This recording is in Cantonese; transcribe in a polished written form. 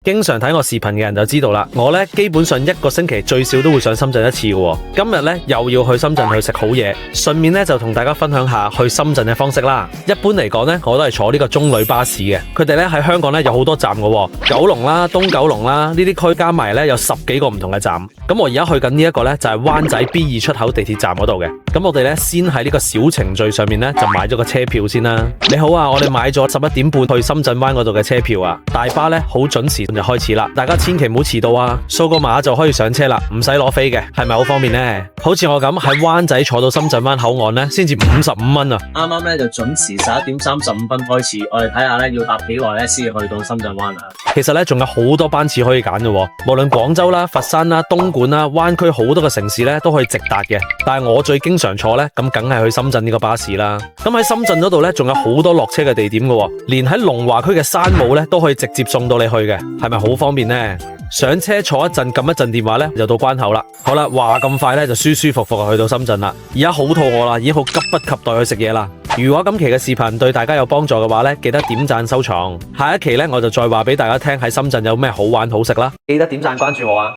經常睇我視頻嘅人就知道啦，我呢基本上一個星期最少都會上深圳一次嘅。今日呢又要去深圳去食好嘢，順便呢就同大家分享下去深圳嘅方式啦。一般嚟講呢，我都係坐呢個中旅巴士嘅，佢哋呢喺香港呢有好多站嘅，九龍啦、東九龍啦呢啲區加埋呢有10幾個唔同嘅站。咁我而家去緊呢一個呢就係灣仔 B2 出口地鐵站嗰度嘅。咁我哋呢先喺呢個小程序上面呢就買咗個車票先啦。你好啊，我哋買咗11點半去深圳灣嗰度嘅車票啊，大巴呢好準時就開始啦，大家千祈唔好遲到啊！掃個碼就可以上車啦，唔使攞飛嘅，係咪好方便呢？好似我咁喺灣仔坐到深圳灣口岸呢，先至55蚊啊！啱啱咧就準時11點35分開始，我哋睇下咧要搭幾耐咧先至去到深圳灣啊！其實咧仲有好多班次可以揀嘅，無論廣州啦、佛山啦、東莞啦、灣區好多個城市咧都可以直達嘅。但係我最經常坐咧，咁梗係去深圳呢個巴士啦。咁喺深圳嗰度咧，仲有好多落車嘅地點嘅，連喺龍華區嘅山姆咧都可以直接送到你去嘅，係咪好方便呢？上車坐一陣，撳一陣電話咧，就到關口啦。好啦，話咁快咧就舒舒服服去到深圳啦。而家好肚餓啦，已經好急不及待去食嘢啦。如果今期嘅視頻對大家有幫助嘅話咧，記得點讚收藏。下一期咧我就再話俾大家聽喺深圳有咩好玩好食啦。記得點讚關注我啊！